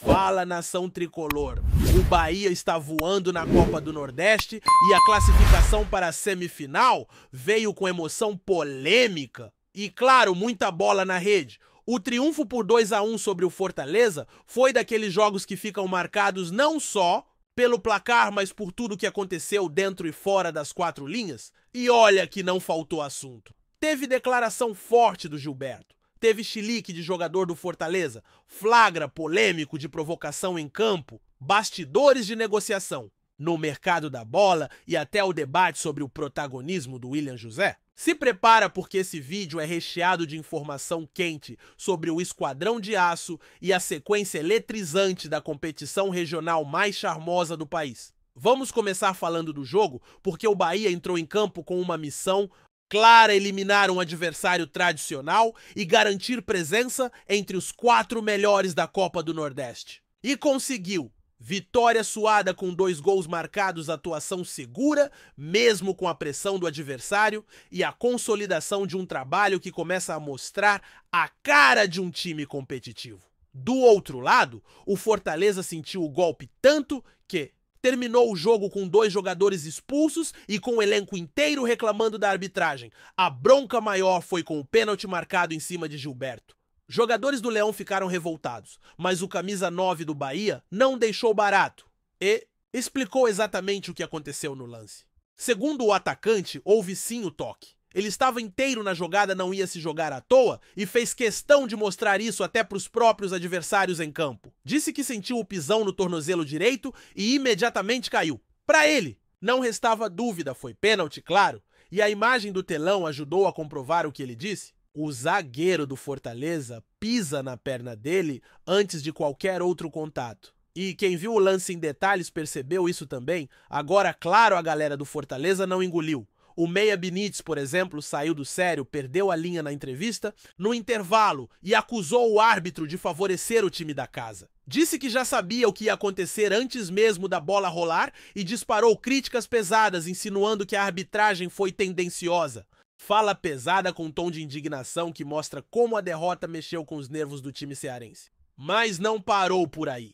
Fala, nação tricolor. O Bahia está voando na Copa do Nordeste e a classificação para a semifinal veio com emoção polêmica e, claro, muita bola na rede. O triunfo por 2-1 sobre o Fortaleza foi daqueles jogos que ficam marcados não só pelo placar, mas por tudo que aconteceu dentro e fora das quatro linhas. E olha que não faltou assunto. Teve declaração forte do Gilberto. Teve chilique de jogador do Fortaleza, flagra polêmico de provocação em campo, bastidores de negociação no mercado da bola e até o debate sobre o protagonismo do William José. Se prepara porque esse vídeo é recheado de informação quente sobre o Esquadrão de Aço e a sequência eletrizante da competição regional mais charmosa do país. Vamos começar falando do jogo porque o Bahia entrou em campo com uma missão clara: eliminar um adversário tradicional e garantir presença entre os 4 melhores da Copa do Nordeste. E conseguiu. Vitória suada com 2 gols marcados, atuação segura, mesmo com a pressão do adversário, e a consolidação de um trabalho que começa a mostrar a cara de um time competitivo. Do outro lado, o Fortaleza sentiu o golpe tanto que terminou o jogo com 2 jogadores expulsos e com o elenco inteiro reclamando da arbitragem. A bronca maior foi com o pênalti marcado em cima de Gilberto. Jogadores do Leão ficaram revoltados, mas o camisa 9 do Bahia não deixou barato e explicou exatamente o que aconteceu no lance. Segundo o atacante, houve sim o toque. Ele estava inteiro na jogada, não ia se jogar à toa e fez questão de mostrar isso até para os próprios adversários em campo. Disse que sentiu o pisão no tornozelo direito e imediatamente caiu. Para ele, não restava dúvida, foi pênalti, claro, e a imagem do telão ajudou a comprovar o que ele disse. O zagueiro do Fortaleza pisa na perna dele antes de qualquer outro contato. E quem viu o lance em detalhes percebeu isso também. Agora, claro, a galera do Fortaleza não engoliu. O Meia Benítez, por exemplo, saiu do sério, perdeu a linha na entrevista no intervalo e acusou o árbitro de favorecer o time da casa. Disse que já sabia o que ia acontecer antes mesmo da bola rolar e disparou críticas pesadas, insinuando que a arbitragem foi tendenciosa. Fala pesada com um tom de indignação que mostra como a derrota mexeu com os nervos do time cearense. Mas não parou por aí.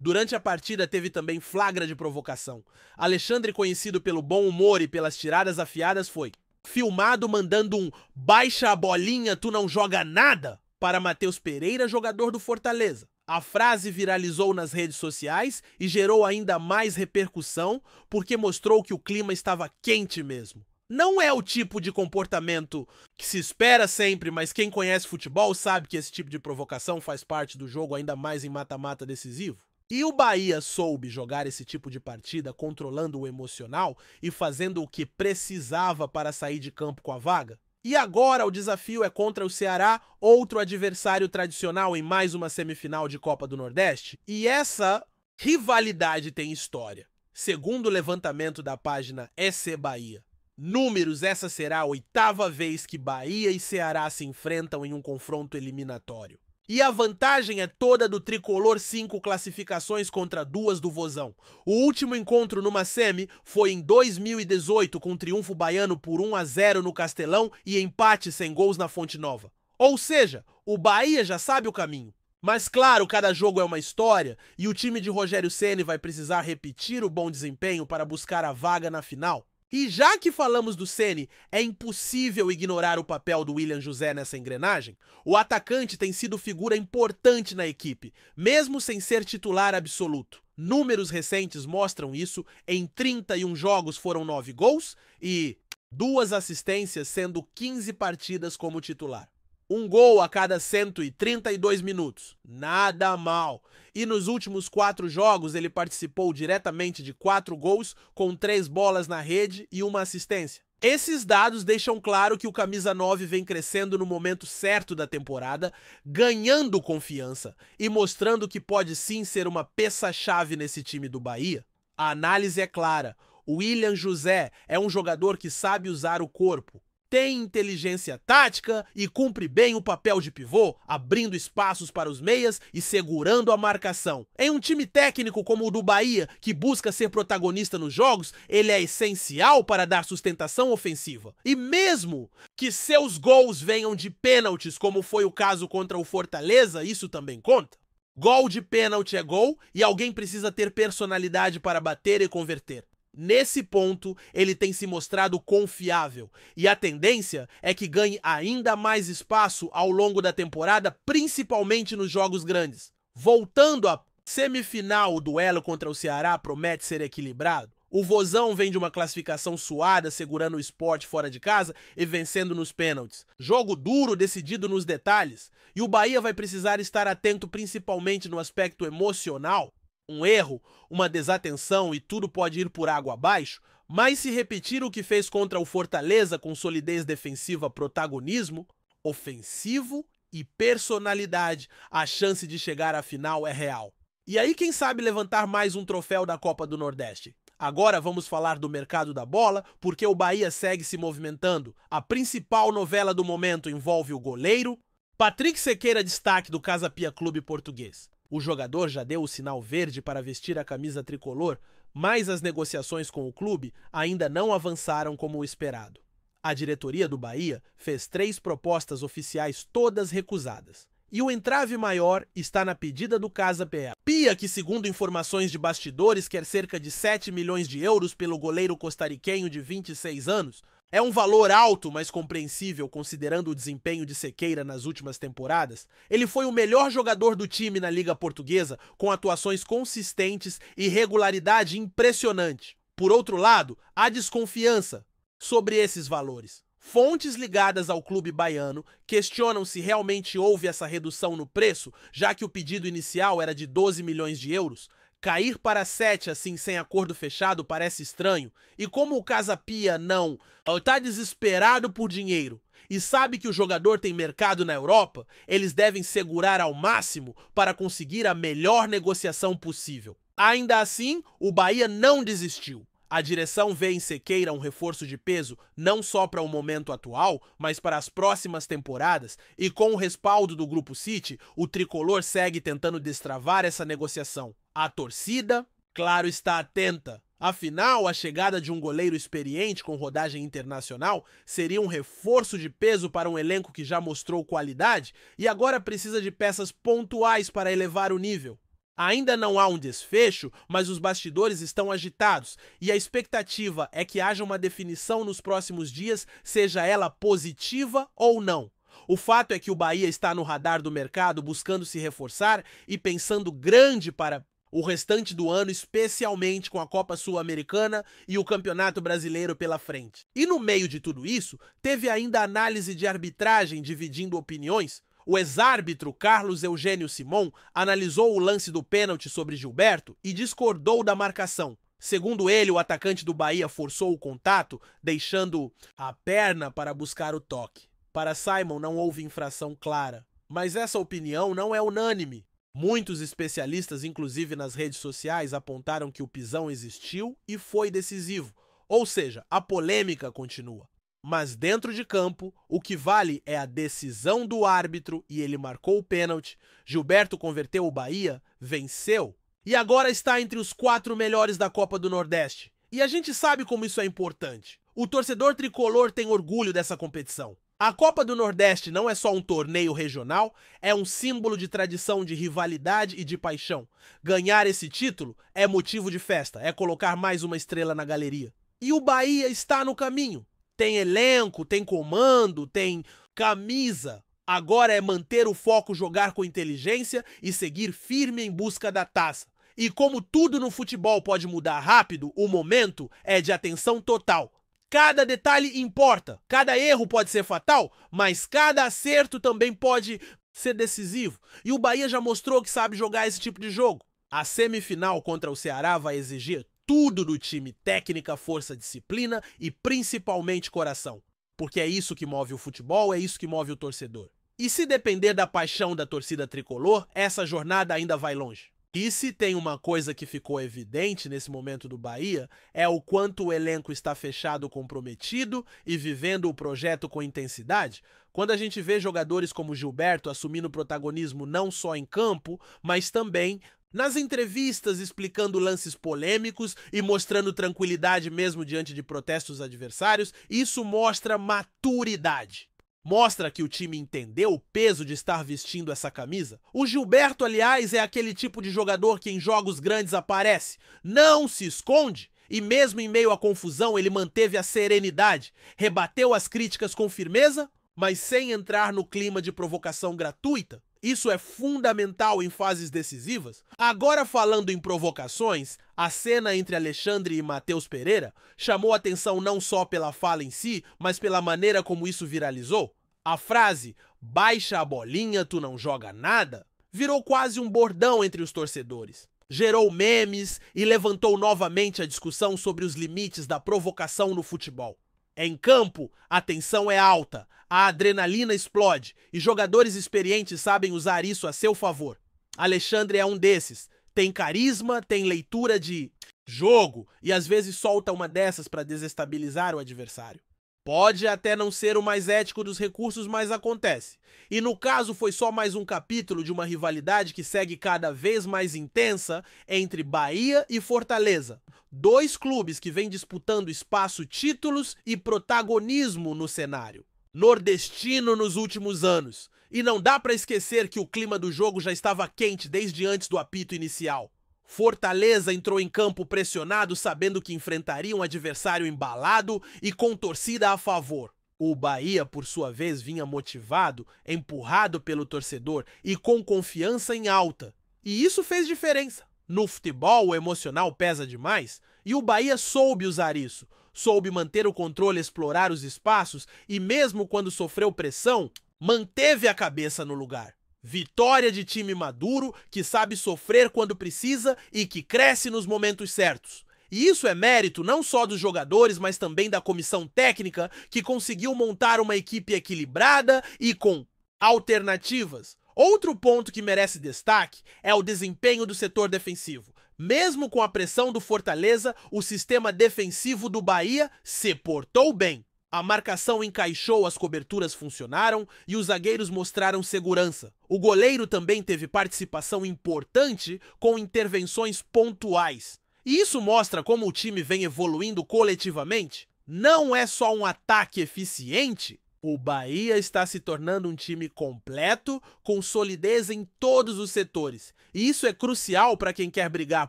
Durante a partida teve também flagra de provocação. Alexandre, conhecido pelo bom humor e pelas tiradas afiadas, foi filmado mandando um "baixa a bolinha, tu não joga nada" para Matheus Pereira, jogador do Fortaleza. A frase viralizou nas redes sociais e gerou ainda mais repercussão porque mostrou que o clima estava quente mesmo. Não é o tipo de comportamento que se espera sempre, mas quem conhece futebol sabe que esse tipo de provocação faz parte do jogo, ainda mais em mata-mata decisivo. E o Bahia soube jogar esse tipo de partida controlando o emocional e fazendo o que precisava para sair de campo com a vaga. E agora o desafio é contra o Ceará, outro adversário tradicional em mais uma semifinal de Copa do Nordeste. E essa rivalidade tem história. Segundo o levantamento da página EC Bahia, números, essa será a 8ª vez que Bahia e Ceará se enfrentam em um confronto eliminatório. E a vantagem é toda do tricolor, 5 classificações contra 2 do Vozão. O último encontro numa semi foi em 2018, com triunfo baiano por 1-0 no Castelão e empate sem gols na Fonte Nova. Ou seja, o Bahia já sabe o caminho. Mas claro, cada jogo é uma história e o time de Rogério Ceni vai precisar repetir o bom desempenho para buscar a vaga na final. E já que falamos do Ceni, é impossível ignorar o papel do William José nessa engrenagem. O atacante tem sido figura importante na equipe, mesmo sem ser titular absoluto. Números recentes mostram isso: em 31 jogos foram 9 gols e 2 assistências, sendo 15 partidas como titular. 1 gol a cada 132 minutos. Nada mal. E nos últimos 4 jogos ele participou diretamente de 4 gols, com 3 bolas na rede e 1 assistência. Esses dados deixam claro que o camisa 9 vem crescendo no momento certo da temporada, ganhando confiança e mostrando que pode sim ser uma peça-chave nesse time do Bahia. A análise é clara: o William José é um jogador que sabe usar o corpo, tem inteligência tática e cumpre bem o papel de pivô, abrindo espaços para os meias e segurando a marcação. Em um time técnico como o do Bahia, que busca ser protagonista nos jogos, ele é essencial para dar sustentação ofensiva. E mesmo que seus gols venham de pênaltis, como foi o caso contra o Fortaleza, isso também conta. Gol de pênalti é gol e alguém precisa ter personalidade para bater e converter. Nesse ponto, ele tem se mostrado confiável e a tendência é que ganhe ainda mais espaço ao longo da temporada, principalmente nos jogos grandes. Voltando à semifinal, o duelo contra o Ceará promete ser equilibrado. O Vozão vem de uma classificação suada, segurando o Sport fora de casa e vencendo nos pênaltis. Jogo duro, decidido nos detalhes. E o Bahia vai precisar estar atento principalmente no aspecto emocional. Um erro, uma desatenção e tudo pode ir por água abaixo, mas se repetir o que fez contra o Fortaleza com solidez defensiva, protagonismo, ofensivo e personalidade, a chance de chegar à final é real. E aí quem sabe levantar mais um troféu da Copa do Nordeste? Agora vamos falar do mercado da bola, porque o Bahia segue se movimentando. A principal novela do momento envolve o goleiro Patrick Sequeira, destaque do Casa Pia Clube português. O jogador já deu o sinal verde para vestir a camisa tricolor, mas as negociações com o clube ainda não avançaram como o esperado. A diretoria do Bahia fez 3 propostas oficiais, todas recusadas. E o entrave maior está na pedida do Casa Pia. Pia, que segundo informações de bastidores quer cerca de 7 milhões de euros pelo goleiro costariquenho de 26 anos, é um valor alto, mas compreensível considerando o desempenho de Sequeira nas últimas temporadas. Ele foi o melhor jogador do time na Liga Portuguesa, com atuações consistentes e regularidade impressionante. Por outro lado, há desconfiança sobre esses valores. Fontes ligadas ao clube baiano questionam se realmente houve essa redução no preço, já que o pedido inicial era de 12 milhões de euros. Cair para 7 assim sem acordo fechado parece estranho, e como o Casa Pia não está desesperado por dinheiro e sabe que o jogador tem mercado na Europa, eles devem segurar ao máximo para conseguir a melhor negociação possível. Ainda assim, o Bahia não desistiu. A direção vê em Sequeira um reforço de peso não só para o momento atual, mas para as próximas temporadas, e com o respaldo do Grupo City, o tricolor segue tentando destravar essa negociação. A torcida, claro, está atenta. Afinal, a chegada de um goleiro experiente com rodagem internacional seria um reforço de peso para um elenco que já mostrou qualidade e agora precisa de peças pontuais para elevar o nível. Ainda não há um desfecho, mas os bastidores estão agitados e a expectativa é que haja uma definição nos próximos dias, seja ela positiva ou não. O fato é que o Bahia está no radar do mercado buscando se reforçar e pensando grande para o restante do ano, especialmente com a Copa Sul-Americana e o Campeonato Brasileiro pela frente. E no meio de tudo isso, teve ainda a análise de arbitragem dividindo opiniões. O ex-árbitro Carlos Eugênio Simon analisou o lance do pênalti sobre Gilberto e discordou da marcação. Segundo ele, o atacante do Bahia forçou o contato, deixando a perna para buscar o toque. Para Simon, não houve infração clara. Mas essa opinião não é unânime. Muitos especialistas, inclusive nas redes sociais, apontaram que o pisão existiu e foi decisivo. Ou seja, a polêmica continua. Mas dentro de campo, o que vale é a decisão do árbitro e ele marcou o pênalti. Gilberto converteu o Bahia, venceu e agora está entre os 4 melhores da Copa do Nordeste. E a gente sabe como isso é importante. O torcedor tricolor tem orgulho dessa competição. A Copa do Nordeste não é só um torneio regional, é um símbolo de tradição, de rivalidade e de paixão. Ganhar esse título é motivo de festa, é colocar mais uma estrela na galeria. E o Bahia está no caminho. Tem elenco, tem comando, tem camisa. Agora é manter o foco, jogar com inteligência e seguir firme em busca da taça. E como tudo no futebol pode mudar rápido, o momento é de atenção total. Cada detalhe importa, cada erro pode ser fatal, mas cada acerto também pode ser decisivo. E o Bahia já mostrou que sabe jogar esse tipo de jogo. A semifinal contra o Ceará vai exigir tudo do time: técnica, força, disciplina e principalmente coração. Porque é isso que move o futebol, é isso que move o torcedor. E se depender da paixão da torcida tricolor, essa jornada ainda vai longe. E se tem uma coisa que ficou evidente nesse momento do Bahia, é o quanto o elenco está fechado, comprometido e vivendo o projeto com intensidade. Quando a gente vê jogadores como Gilberto assumindo protagonismo não só em campo, mas também nas entrevistas, explicando lances polêmicos e mostrando tranquilidade mesmo diante de protestos adversários, isso mostra maturidade. Mostra que o time entendeu o peso de estar vestindo essa camisa. O Gilberto, aliás, é aquele tipo de jogador que em jogos grandes aparece, não se esconde e mesmo em meio à confusão ele manteve a serenidade, rebateu as críticas com firmeza, mas sem entrar no clima de provocação gratuita. Isso é fundamental em fases decisivas. Agora, falando em provocações, a cena entre Alexandre e Matheus Pereira chamou atenção não só pela fala em si, mas pela maneira como isso viralizou. A frase "baixa a bolinha, tu não joga nada" virou quase um bordão entre os torcedores. Gerou memes e levantou novamente a discussão sobre os limites da provocação no futebol. Em campo, a tensão é alta, a adrenalina explode e jogadores experientes sabem usar isso a seu favor. Alexandre é um desses. Tem carisma, tem leitura de jogo e às vezes solta uma dessas para desestabilizar o adversário. Pode até não ser o mais ético dos recursos, mas acontece. E no caso foi só mais um capítulo de uma rivalidade que segue cada vez mais intensa entre Bahia e Fortaleza. Dois clubes que vêm disputando espaço, títulos e protagonismo no cenário nordestino nos últimos anos. E não dá para esquecer que o clima do jogo já estava quente desde antes do apito inicial. Fortaleza entrou em campo pressionado, sabendo que enfrentaria um adversário embalado e com torcida a favor. O Bahia, por sua vez, vinha motivado, empurrado pelo torcedor e com confiança em alta. E isso fez diferença. No futebol, o emocional pesa demais e o Bahia soube usar isso. Soube manter o controle, explorar os espaços e, mesmo quando sofreu pressão, manteve a cabeça no lugar. Vitória de time maduro, que sabe sofrer quando precisa e que cresce nos momentos certos. E isso é mérito não só dos jogadores, mas também da comissão técnica, que conseguiu montar uma equipe equilibrada e com alternativas. Outro ponto que merece destaque é o desempenho do setor defensivo. Mesmo com a pressão do Fortaleza, o sistema defensivo do Bahia se portou bem. A marcação encaixou, as coberturas funcionaram e os zagueiros mostraram segurança. O goleiro também teve participação importante com intervenções pontuais. E isso mostra como o time vem evoluindo coletivamente. Não é só um ataque eficiente. O Bahia está se tornando um time completo, com solidez em todos os setores. E isso é crucial para quem quer brigar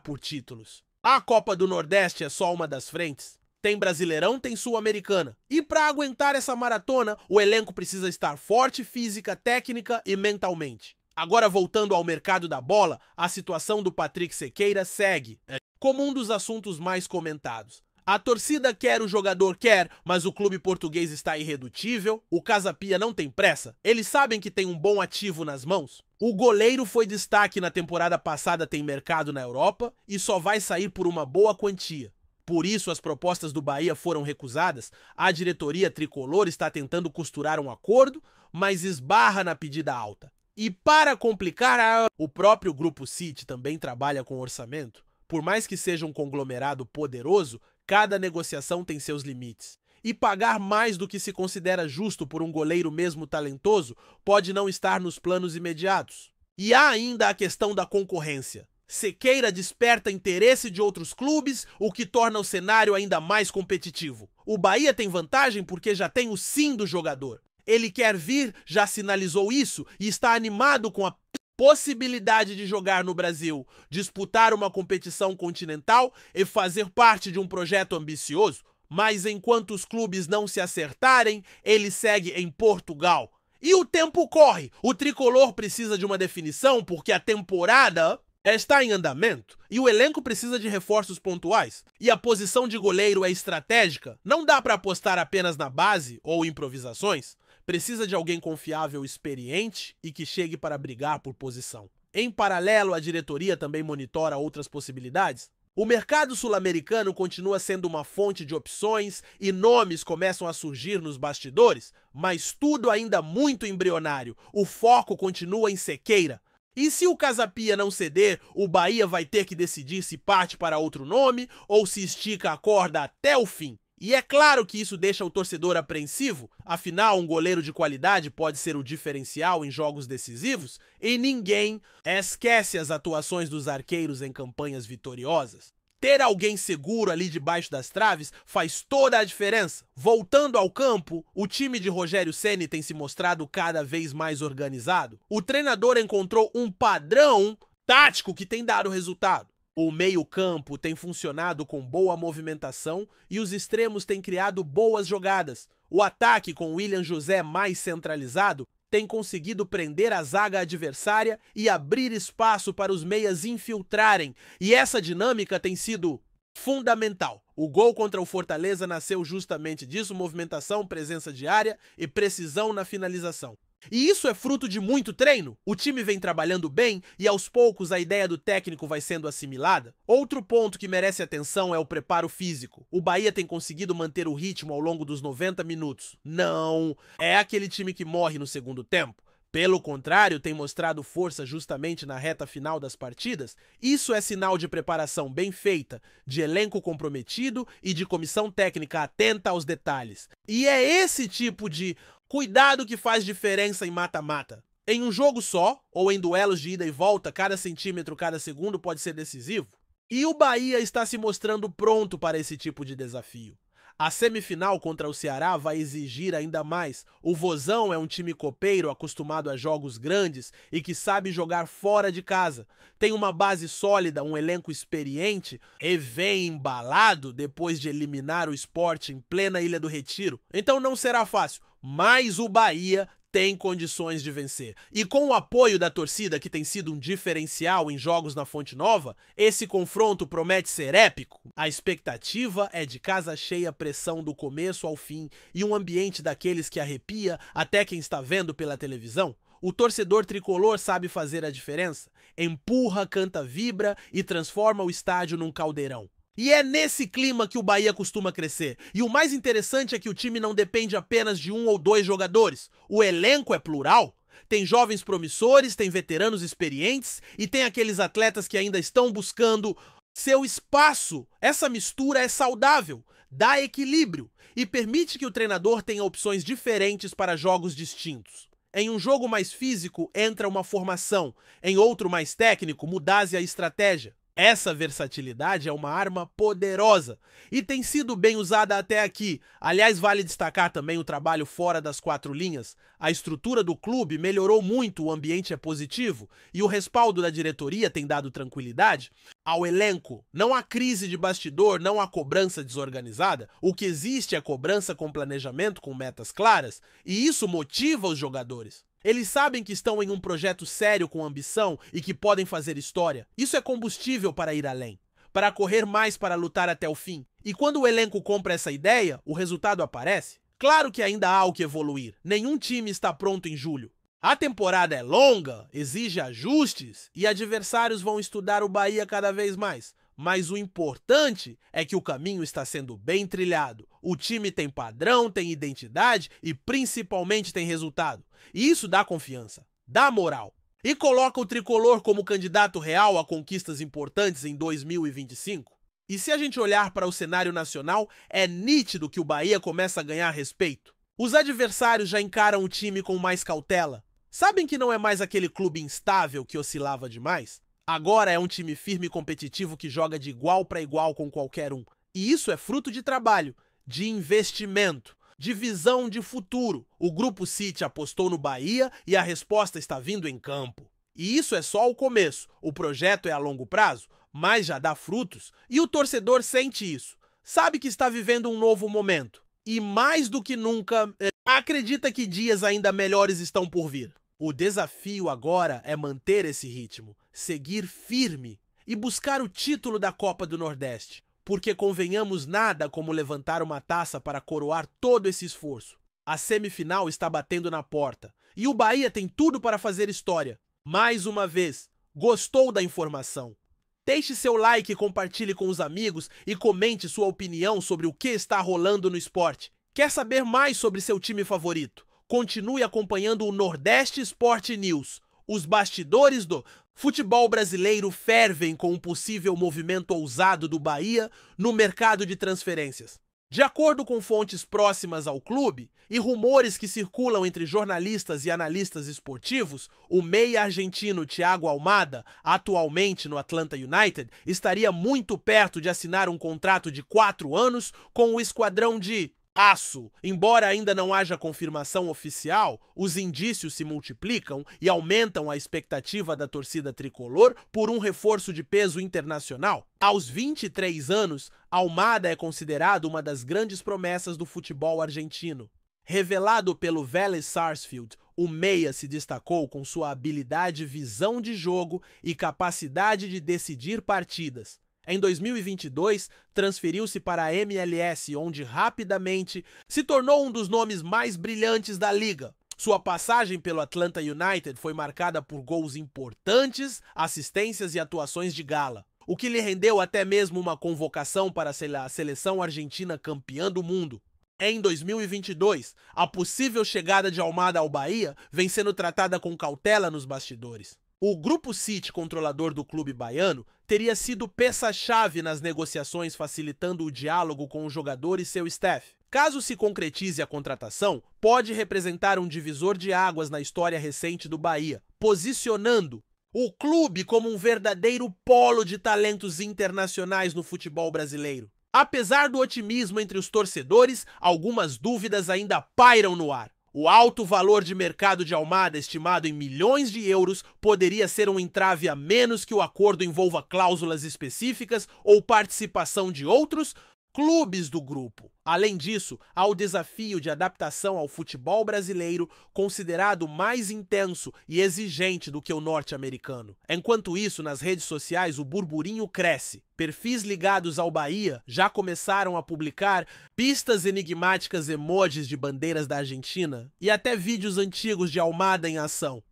por títulos. A Copa do Nordeste é só uma das frentes. Tem Brasileirão, tem Sul-Americana. E para aguentar essa maratona, o elenco precisa estar forte física, técnica e mentalmente. Agora, voltando ao mercado da bola, a situação do Patrick Sequeira segue como um dos assuntos mais comentados. A torcida quer, o jogador quer, mas o clube português está irredutível, o Casa Pia não tem pressa, eles sabem que tem um bom ativo nas mãos. O goleiro foi destaque na temporada passada, tem mercado na Europa e só vai sair por uma boa quantia. Por isso as propostas do Bahia foram recusadas, a diretoria tricolor está tentando costurar um acordo, mas esbarra na pedida alta. E para complicar, o próprio Grupo City também trabalha com orçamento. Por mais que seja um conglomerado poderoso, cada negociação tem seus limites. E pagar mais do que se considera justo por um goleiro mesmo talentoso pode não estar nos planos imediatos. E há ainda a questão da concorrência. Sequeira desperta interesse de outros clubes, o que torna o cenário ainda mais competitivo. O Bahia tem vantagem porque já tem o sim do jogador. Ele quer vir, já sinalizou isso e está animado com a possibilidade de jogar no Brasil, disputar uma competição continental e fazer parte de um projeto ambicioso. Mas enquanto os clubes não se acertarem, ele segue em Portugal. E o tempo corre. O tricolor precisa de uma definição porque a temporada está em andamento e o elenco precisa de reforços pontuais. E a posição de goleiro é estratégica. Não dá para apostar apenas na base ou improvisações. Precisa de alguém confiável, experiente e que chegue para brigar por posição. Em paralelo, a diretoria também monitora outras possibilidades. O mercado sul-americano continua sendo uma fonte de opções e nomes começam a surgir nos bastidores, mas tudo ainda muito embrionário. O foco continua em Sequeira. E se o Casa Pia não ceder, o Bahia vai ter que decidir se parte para outro nome ou se estica a corda até o fim. E é claro que isso deixa o torcedor apreensivo, afinal um goleiro de qualidade pode ser o diferencial em jogos decisivos e ninguém esquece as atuações dos arqueiros em campanhas vitoriosas. Ter alguém seguro ali debaixo das traves faz toda a diferença. Voltando ao campo, o time de Rogério Ceni tem se mostrado cada vez mais organizado. O treinador encontrou um padrão tático que tem dado resultado. O meio-campo tem funcionado com boa movimentação e os extremos têm criado boas jogadas. O ataque, com William José mais centralizado, tem conseguido prender a zaga adversária e abrir espaço para os meias infiltrarem. E essa dinâmica tem sido fundamental. O gol contra o Fortaleza nasceu justamente disso: movimentação, presença de área e precisão na finalização. E isso é fruto de muito treino. O time vem trabalhando bem e aos poucos a ideia do técnico vai sendo assimilada. Outro ponto que merece atenção é o preparo físico. O Bahia tem conseguido manter o ritmo ao longo dos 90 minutos. Não é aquele time que morre no segundo tempo. Pelo contrário, tem mostrado força justamente na reta final das partidas. Isso é sinal de preparação bem feita, de elenco comprometido e de comissão técnica atenta aos detalhes. E é esse tipo de cuidado que faz diferença em mata-mata. Em um jogo só, ou em duelos de ida e volta, cada centímetro, cada segundo pode ser decisivo. E o Bahia está se mostrando pronto para esse tipo de desafio. A semifinal contra o Ceará vai exigir ainda mais. O Vozão é um time copeiro acostumado a jogos grandes e que sabe jogar fora de casa. Tem uma base sólida, um elenco experiente e vem embalado depois de eliminar o Sport em plena Ilha do Retiro. Então não será fácil, mas o Bahia tem condições de vencer. E com o apoio da torcida, que tem sido um diferencial em jogos na Fonte Nova, esse confronto promete ser épico. A expectativa é de casa cheia, pressão do começo ao fim e um ambiente daqueles que arrepia até quem está vendo pela televisão. O torcedor tricolor sabe fazer a diferença. Empurra, canta, vibra e transforma o estádio num caldeirão. E é nesse clima que o Bahia costuma crescer. E o mais interessante é que o time não depende apenas de um ou dois jogadores. O elenco é plural. Tem jovens promissores, tem veteranos experientes e tem aqueles atletas que ainda estão buscando seu espaço. Essa mistura é saudável, dá equilíbrio e permite que o treinador tenha opções diferentes para jogos distintos. Em um jogo mais físico, entra uma formação. Em outro mais técnico, muda-se a estratégia. Essa versatilidade é uma arma poderosa e tem sido bem usada até aqui. Aliás, vale destacar também o trabalho fora das quatro linhas. A estrutura do clube melhorou muito, o ambiente é positivo e o respaldo da diretoria tem dado tranquilidade ao elenco. Não há crise de bastidor, não há cobrança desorganizada. O que existe é cobrança com planejamento, com metas claras, e isso motiva os jogadores. Eles sabem que estão em um projeto sério com ambição e que podem fazer história. Isso é combustível para ir além, para correr mais, para lutar até o fim. E quando o elenco compra essa ideia, o resultado aparece. Claro que ainda há o que evoluir. Nenhum time está pronto em julho. A temporada é longa, exige ajustes e adversários vão estudar o Bahia cada vez mais. Mas o importante é que o caminho está sendo bem trilhado. O time tem padrão, tem identidade e principalmente tem resultado. E isso dá confiança, dá moral. E coloca o tricolor como candidato real a conquistas importantes em 2025. E se a gente olhar para o cenário nacional, é nítido que o Bahia começa a ganhar respeito. Os adversários já encaram o time com mais cautela. Sabem que não é mais aquele clube instável que oscilava demais? Agora é um time firme e competitivo que joga de igual para igual com qualquer um. E isso é fruto de trabalho, de investimento, de visão de futuro. O Grupo City apostou no Bahia e a resposta está vindo em campo. E isso é só o começo. O projeto é a longo prazo, mas já dá frutos e o torcedor sente isso. Sabe que está vivendo um novo momento. E mais do que nunca, acredita que dias ainda melhores estão por vir. O desafio agora é manter esse ritmo, seguir firme e buscar o título da Copa do Nordeste. Porque convenhamos, nada como levantar uma taça para coroar todo esse esforço. A semifinal está batendo na porta e o Bahia tem tudo para fazer história. Mais uma vez, gostou da informação? Deixe seu like, compartilhe com os amigos e comente sua opinião sobre o que está rolando no esporte. Quer saber mais sobre seu time favorito? Continue acompanhando o Nordeste Sport News. Os bastidores do futebol brasileiro fervem com um possível movimento ousado do Bahia no mercado de transferências. De acordo com fontes próximas ao clube e rumores que circulam entre jornalistas e analistas esportivos, o meia argentino Thiago Almada, atualmente no Atlanta United, estaria muito perto de assinar um contrato de 4 anos com o esquadrão de Aço. Embora ainda não haja confirmação oficial, os indícios se multiplicam e aumentam a expectativa da torcida tricolor por um reforço de peso internacional. Aos 23 anos, Almada é considerado uma das grandes promessas do futebol argentino. Revelado pelo Vélez Sarsfield, o meia se destacou com sua habilidade, visão de jogo e capacidade de decidir partidas. Em 2022, transferiu-se para a MLS, onde rapidamente se tornou um dos nomes mais brilhantes da liga. Sua passagem pelo Atlanta United foi marcada por gols importantes, assistências e atuações de gala, o que lhe rendeu até mesmo uma convocação para a seleção argentina campeã do mundo. Em 2022, a possível chegada de Almada ao Bahia vem sendo tratada com cautela nos bastidores. O Grupo City, controlador do clube baiano, teria sido peça-chave nas negociações, facilitando o diálogo com o jogador e seu staff. Caso se concretize a contratação, pode representar um divisor de águas na história recente do Bahia, posicionando o clube como um verdadeiro polo de talentos internacionais no futebol brasileiro. Apesar do otimismo entre os torcedores, algumas dúvidas ainda pairam no ar. O alto valor de mercado de Almada, estimado em milhões de euros, poderia ser um entrave a menos que o acordo envolva cláusulas específicas ou participação de outros clubes do grupo. Além disso, há o desafio de adaptação ao futebol brasileiro, considerado mais intenso e exigente do que o norte-americano. Enquanto isso, nas redes sociais, o burburinho cresce. Perfis ligados ao Bahia já começaram a publicar pistas enigmáticas, emojis de bandeiras da Argentina e até vídeos antigos de Almada em ação.